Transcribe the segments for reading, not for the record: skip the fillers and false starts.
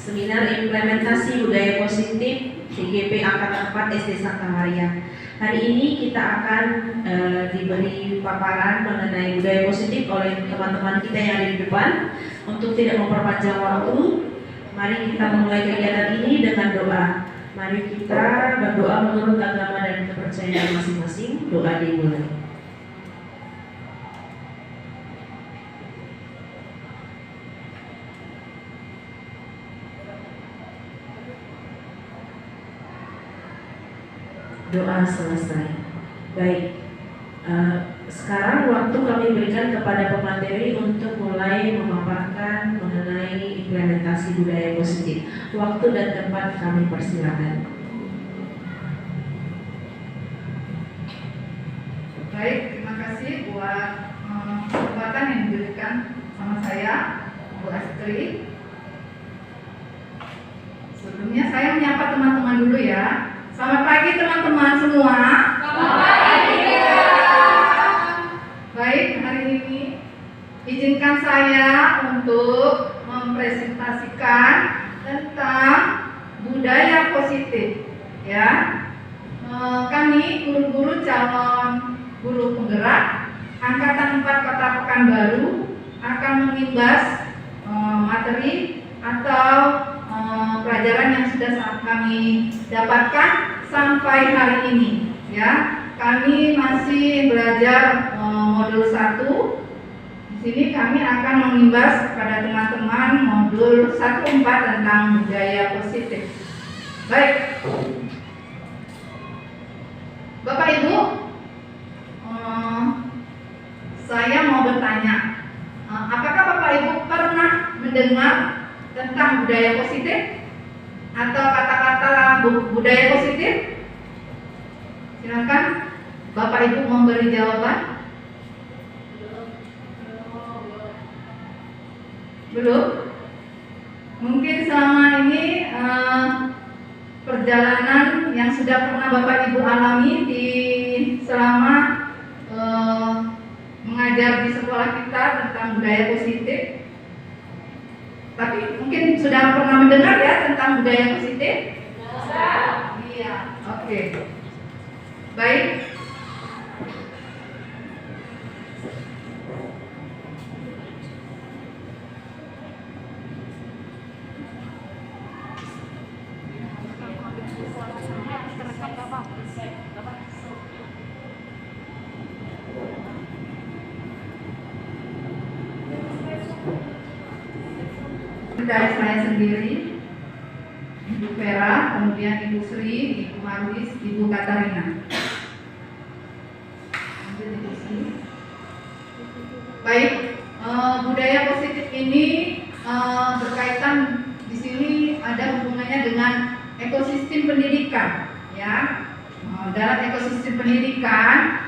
Seminar Implementasi Budaya Positif CGP Angkatan 4 SD Santa Maria. Hari ini kita akan diberi paparan mengenai budaya positif oleh teman-teman kita yang ada di depan. Untuk tidak memperpanjang waktu, mari kita memulai kegiatan ini dengan doa. Mari kita berdoa menurut agama dan kepercayaan masing-masing. Doa dimulai. Doa selesai. Baik, sekarang waktu kami berikan kepada pemateri untuk mulai memaparkan mengenai implementasi budaya positif. Waktu dan tempat kami persilakan. Baik, terima kasih buat kesempatan yang diberikan sama saya, Bu Astri. Sebelumnya saya menyapa teman-teman dulu ya. Selamat pagi teman-teman semua. Selamat pagi. Baik, hari ini izinkan saya untuk mempresentasikan tentang budaya positif. Ya, kami guru-guru calon guru penggerak Angkatan 4 Kota Pekanbaru akan mengimbas materi atau pelajaran yang sudah kami dapatkan sampai hari ini. Ya, kami masih belajar modul 1. Di sini kami akan mengimbas kepada teman-teman modul 1.4 tentang budaya positif. Baik, Bapak Ibu, saya mau bertanya, apakah Bapak Ibu pernah mendengar tentang budaya positif atau kata-kata budaya positif? Silakan Bapak Ibu memberi jawaban. Belum? Mungkin selama ini perjalanan yang sudah pernah Bapak Ibu alami selama mengajar di sekolah kita tentang budaya positif. Tapi mungkin sudah pernah mendengar ya tentang budaya positif? Iya, oke. Baik. Dari saya sendiri, Ibu Vera, kemudian Ibu Sri, Ibu Marwis, Ibu Katarina. Baik, budaya positif ini berkaitan di sini ada hubungannya dengan ekosistem pendidikan, ya. Dalam ekosistem pendidikan,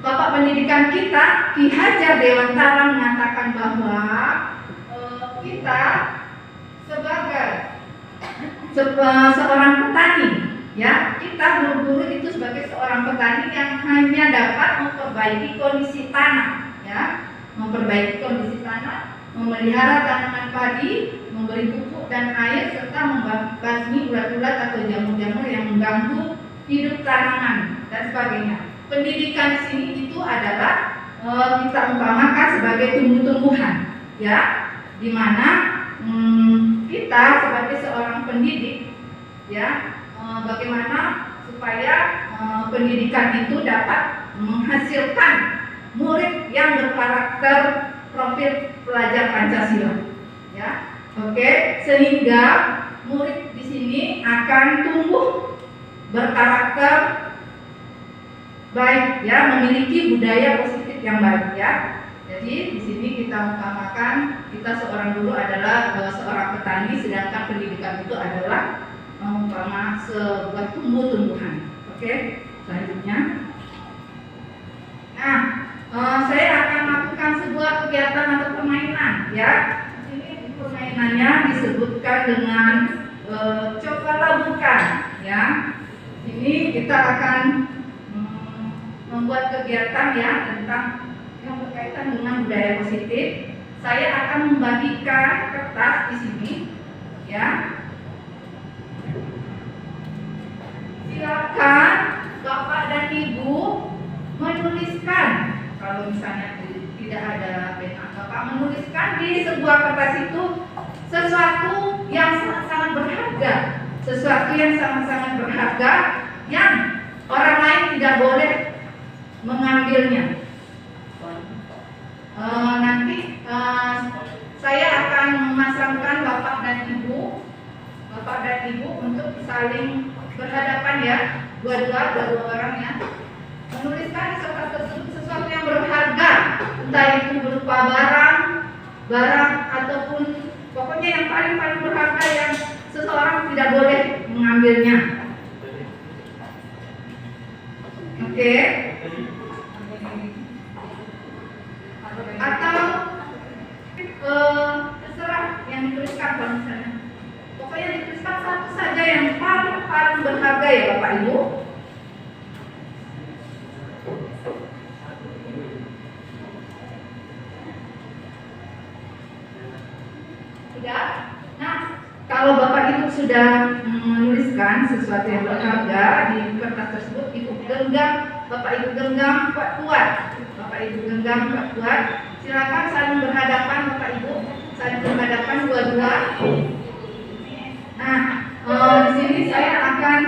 Bapak Pendidikan kita Ki Hajar Dewantara mengatakan bahwa kita sebagai seorang petani, ya, kita guru-guru itu sebagai seorang petani yang hanya dapat memperbaiki kondisi tanah, ya, memperbaiki kondisi tanah, memelihara tanaman padi, memberi pupuk dan air, serta membasmi ulat-ulat atau jamur-jamur yang mengganggu hidup tanaman dan sebagainya. Pendidikan di sini itu adalah kita umpamakan sebagai tumbuh-tumbuhan, ya, di mana kita sebagai seorang pendidik, ya, bagaimana supaya pendidikan itu dapat menghasilkan murid yang berkarakter profil pelajar Pancasila, ya, oke, sehingga murid di sini akan tumbuh berkarakter baik, ya, memiliki budaya positif yang baik, ya. Jadi di sini kita utamakan kita seorang guru adalah seorang petani, sedangkan pendidikan itu adalah umpama sebuah tumbuh-tumbuhan. Oke, selanjutnya. Nah, saya akan melakukan sebuah kegiatan atau permainan, ya. Di sini permainannya disebutkan dengan cobalah bukan, ya. Ini kita akan membuat kegiatan, ya, tentang yang berkaitan dengan budaya positif. Saya akan membagikan kertas di sini ya. Silakan Bapak dan Ibu menuliskan, kalau misalnya tidak ada pena, Bapak menuliskan di sebuah kertas itu sesuatu yang sangat-sangat berharga, sesuatu yang sangat-sangat berharga yang orang lain tidak boleh mengambilnya. Nanti saya akan memasangkan Bapak dan Ibu untuk saling berhadapan ya, dua orang ya. Menuliskan sesuatu yang berharga, entah itu berupa barang ataupun pokoknya yang paling berharga yang seseorang tidak boleh mengambilnya. Oke. Atau terserah yang dituliskan kalau misalnya. Pokoknya dituliskan satu saja yang paling berharga ya Bapak Ibu. Sudah? Nah, kalau Bapak Ibu sudah menuliskan sesuatu yang berharga di kertas tersebut, Ibu genggam, Bapak Ibu genggam kuat-kuat. Bapak Ibu genggam kuat-kuat. Silakan saling berhadapan Bapak Ibu, saling berhadapan dua-dua. Nah, di sini saya akan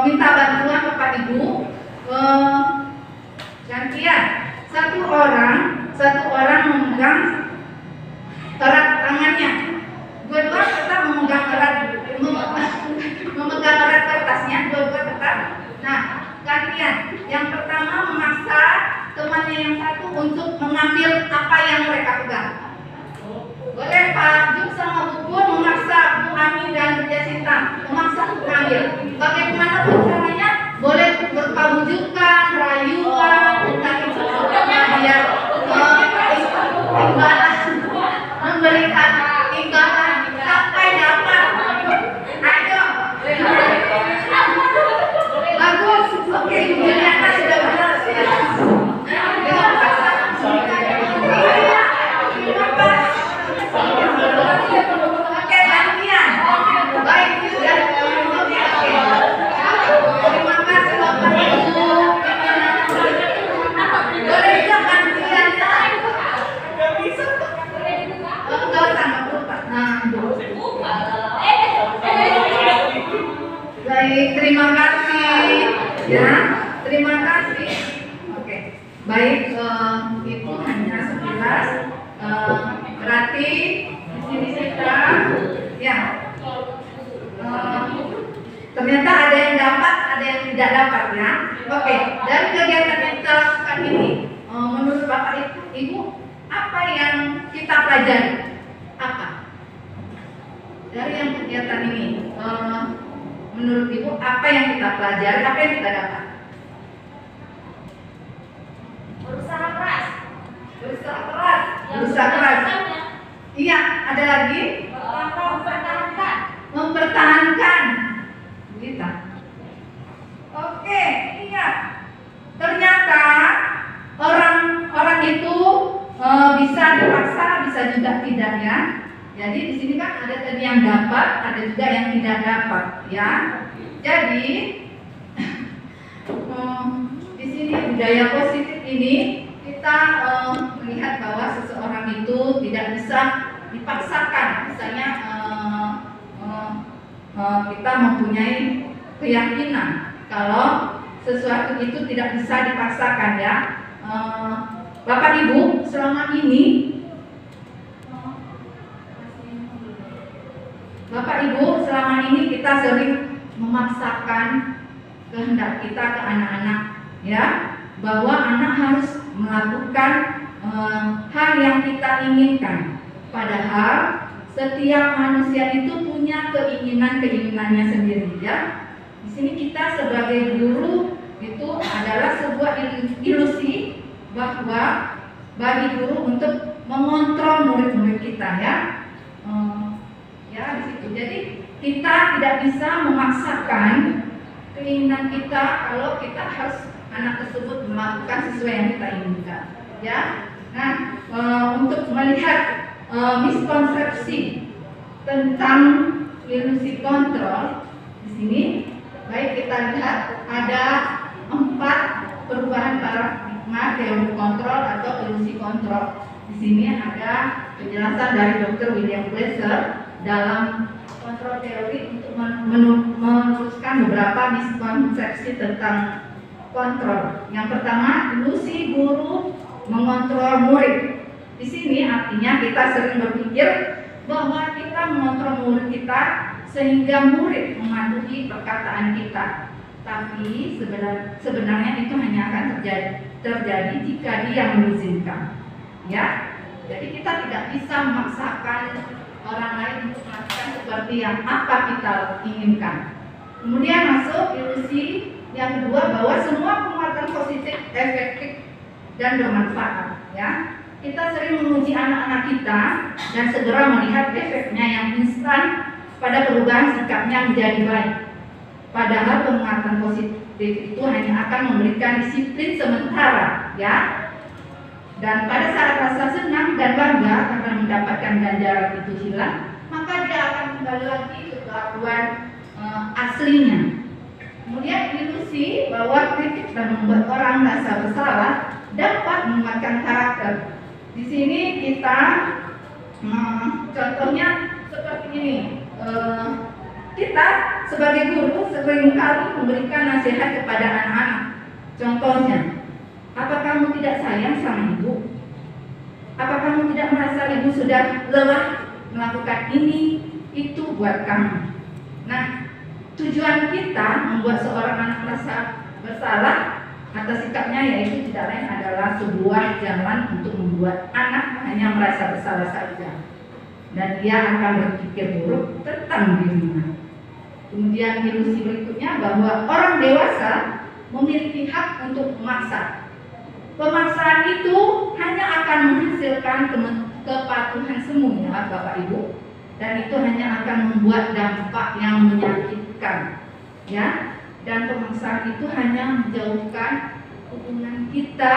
minta bantuan Bapak Ibu. Gantian, satu orang memegang erat tangannya. Dua-dua tetap memegang erat kertasnya, dua-dua tetap. Nah, gantian. Yang pertama memaksa temannya yang satu untuk mengambil apa yang mereka pegang. Boleh Pak Juk sama Bu Pun memaksa Bu Ami dan Bu Jasinta memaksa untuk mengambil. Bagaimana caranya? Boleh berupa bujukan, rayuan, entah itu dia imbalan, memberikan imbalan sampai dapat. Ayo. Bagus. Oke, Ibu Juliana sudah berhasil. Oke, gantian. Baik, sudah. Terima kasih Bapak Ibu. Boleh juga gantian. Enggak usah, enggak lupa. Nah, baik, terima kasih. Ya, terima kasih. Oke, baik. Itu hanya sekilas. Berarti di sini kita, ya. Ternyata ada yang dapat, ada yang tidak dapat ya. Oke, dari kegiatan yang kita lakukan ini, menurut Bapak Ibu, apa yang kita pelajari? Apa? Dari yang kegiatan ini, menurut Ibu, apa yang kita pelajari? Apa yang kita dapat? Berusaha keras. Berusaha keras. Berusaha keras. Iya, ada lagi? Mempertahankan. Mempertahankan. Kita. Oke, iya. Ternyata orang itu bisa dipaksa, bisa juga tidak ya. Jadi di sini kan ada tadi yang dapat, ada juga yang tidak dapat ya. Jadi di sini budaya positif ini kita melihat bahwa seseorang itu tidak bisa dipaksakan. Misalnya kita mempunyai keyakinan kalau sesuatu itu tidak bisa dipaksakan ya. Bapak Ibu, selama ini kita sering memaksakan kehendak kita ke anak-anak ya, bahwa anak harus melakukan hal yang kita inginkan. Padahal setiap manusia itu punya keinginannya sendiri ya. Di sini kita sebagai guru itu adalah sebuah ilusi bahwa bagi guru untuk mengontrol murid-murid kita ya. Ya di situ. Jadi kita tidak bisa memaksakan keinginan kita kalau kita harus anak tersebut melakukan sesuai yang kita inginkan ya. Nah, untuk melihat miskonsepsi tentang ilusi kontrol. Di sini baik kita lihat ada 4 perubahan paradigma teori kontrol atau ilusi kontrol. Di sini ada penjelasan dari Dr. William Glasser dalam kontrol teori untuk meluruskan beberapa miskonsepsi tentang kontrol. Yang pertama, ilusi guru mengontrol murid. Di sini artinya kita sering berpikir bahwa kita mengontrol murid kita sehingga murid mematuhi perkataan kita. Tapi sebenarnya itu hanya akan terjadi jika dia mengizinkan. Ya, jadi kita tidak bisa memaksakan orang lain untuk melakukan seperti yang apa kita inginkan. Kemudian masuk ilusi yang kedua, bahwa semua penguatan positif efektif dan bermanfaat. Ya, kita sering menguji anak-anak kita dan segera melihat efeknya yang instan pada perubahan sikapnya menjadi baik. Padahal penguatan positif itu hanya akan memberikan disiplin sementara, ya. Dan pada saat rasa senang dan bangga karena mendapatkan ganjaran itu hilang, maka dia akan kembali lagi ke kelakuan aslinya. Kemudian ilusi bahwa kritik dan membuat orang merasa bersalah dapat menguatkan karakter. Di sini kita contohnya seperti ini. Kita sebagai guru seringkali memberikan nasihat kepada anak-anak. Contohnya, apa kamu tidak sayang sama ibu? Apa kamu tidak merasa ibu sudah lelah melakukan ini, itu buat kamu? Nah, tujuan kita membuat seorang anak merasa bersalah atas sikapnya, yaitu tidak lain adalah sebuah jalan untuk membuat anak hanya merasa bersalah saja, dan dia akan berpikir buruk tentang dirinya. Kemudian ilusi berikutnya, bahwa orang dewasa memiliki hak untuk memaksa. Pemaksaan itu hanya akan menghasilkan kepatuhan semu, ya Bapak Ibu, dan itu hanya akan membuat dampak yang menyakitkan, ya. Dan pemaksaan itu hanya menjauhkan hubungan kita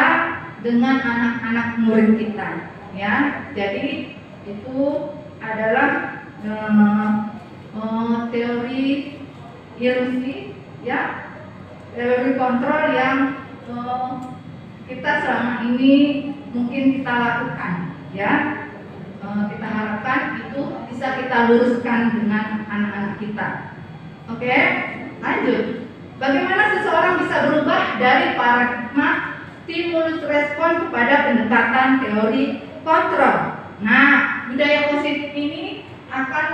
dengan anak-anak murid kita, ya. Jadi itu adalah teori ilusi, ya, teori kontrol yang kita selama ini mungkin kita lakukan, ya. Kita harapkan itu bisa kita luruskan dengan anak-anak kita. Oke, lanjut. Bagaimana seseorang bisa berubah dari paradigma stimulus respon kepada pendekatan teori kontrol? Nah, budaya positif ini akan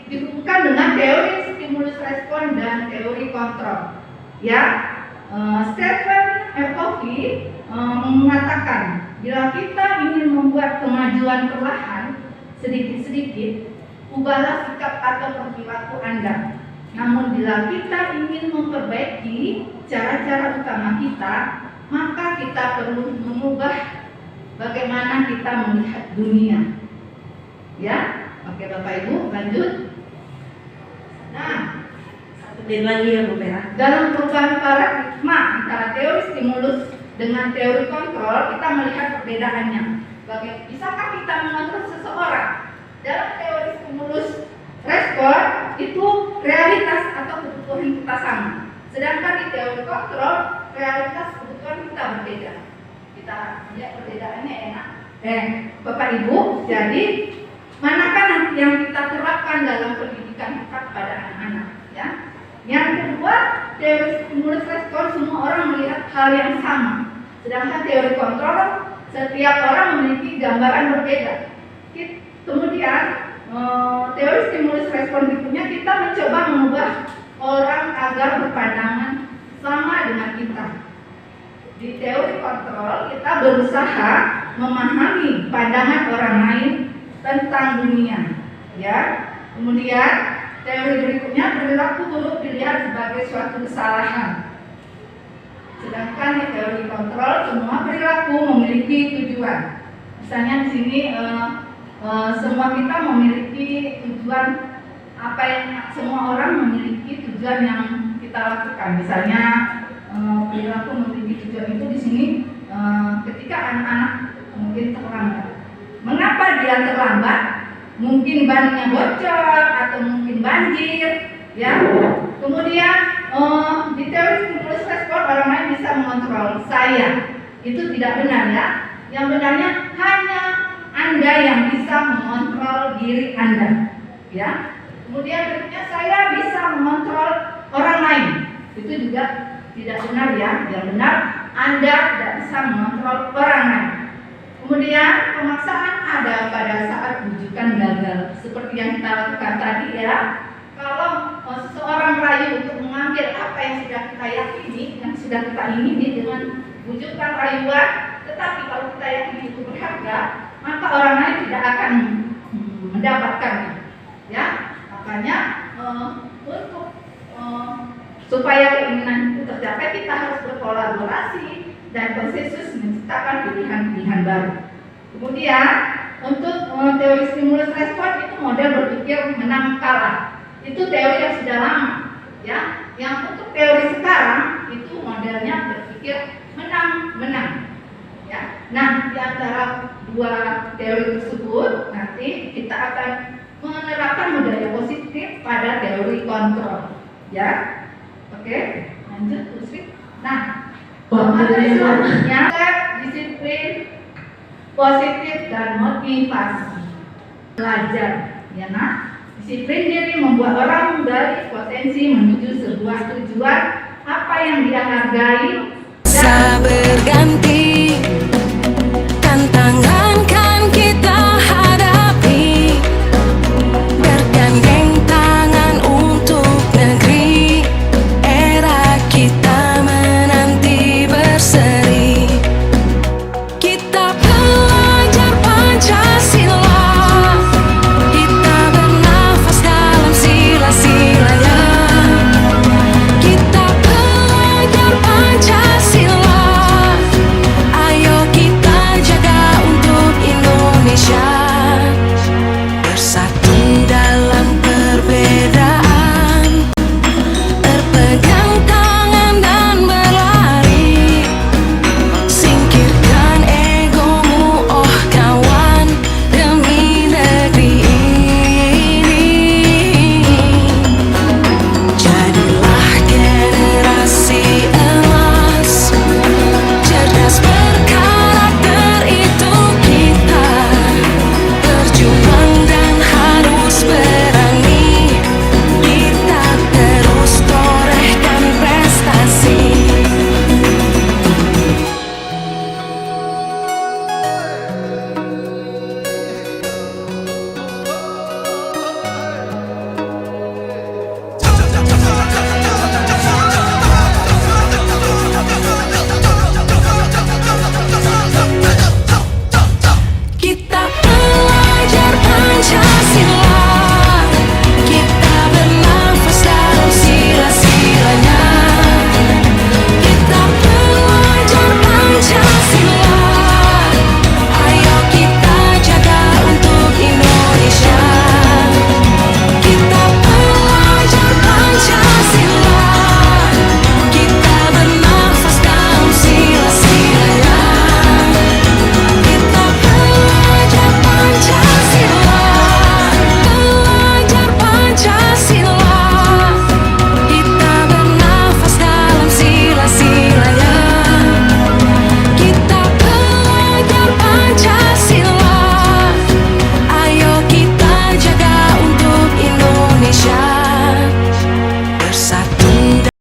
dihubungkan dengan teori stimulus respon dan teori kontrol. Ya, Stephen R. Covey mengatakan, bila kita ingin membuat kemajuan perlahan sedikit-sedikit, ubahlah sikap atau perilaku Anda. Namun bila kita ingin memperbaiki cara-cara utama kita, maka kita perlu mengubah bagaimana kita melihat dunia. Ya, oke Bapak Ibu, lanjut. Nah, Satu menit lagi ya Bu Vera. dalam perubahan paradigma antara teori stimulus dengan teori kontrol, kita melihat perbedaannya. Bisakah kita mengontrol seseorang? Dalam teori stimulus respon itu realitas atau kebutuhan kita sama. Sedangkan di teori kontrol, realitas kebutuhan kita berbeda. Kita lihat perbedaannya, enak. Bapak Ibu, jadi manakah yang kita terapkan dalam pendidikan kita kepada anak-anak, ya? Yang kedua, teori stimulus respon, semua orang melihat hal yang sama. Sedangkan teori kontrol, setiap orang memiliki gambaran berbeda. Kemudian teori stimulus respon berikutnya, kita mencoba mengubah orang agar berpandangan sama dengan kita. Di teori kontrol, kita berusaha memahami pandangan orang lain tentang dunia, ya. Kemudian teori berikutnya, perilaku buruk dilihat sebagai suatu kesalahan. Sedangkan di teori kontrol, semua perilaku memiliki tujuan. Misalnya di sini semua kita memiliki tujuan, apa yang semua orang memiliki tujuan yang kita lakukan. Misalnya perilaku memiliki tujuan itu di sini ketika anak-anak mungkin terlambat. Mengapa dia terlambat? mungkin bannya bocor atau mungkin banjir, ya. Kemudian di teori stimulus respon orang lain bisa mengontrol saya. Itu tidak benar ya. Yang benarnya hanya Anda yang bisa mengontrol diri Anda, ya. Kemudian berikutnya saya bisa mengontrol orang lain. Itu juga tidak benar ya. Yang benar Anda tidak bisa mengontrol orang lain. Kemudian pemaksaan ada pada saat rujukan gagal, seperti yang kita lakukan tadi ya. Kalau seseorang rayu untuk mengambil apa yang sudah kita yakini, yang sudah kita ingini dengan rujukan rayuan, tetapi kalau kita yakini itu berharga, maka orang lain tidak akan mendapatkannya. Ya, makanya untuk supaya keinginan itu tercapai, kita harus berkolaborasi dan konsensus menciptakan pilihan-pilihan baru. Kemudian untuk teori stimulus respon itu model berpikir menang kalah. Itu teori yang sudah lama, ya. Yang untuk teori sekarang itu modelnya berpikir menang-menang, ya. Nah, di antara dua teori tersebut nanti kita akan menerapkan budaya positif pada teori kontrol, ya. Oke, lanjut Bu Sri. Nah, materi selanjutnya disiplin positif dan motivasi belajar, ya nah. Disiplin diri membuat orang menggali potensi menuju sebuah tujuan apa yang dia hargai dan berganti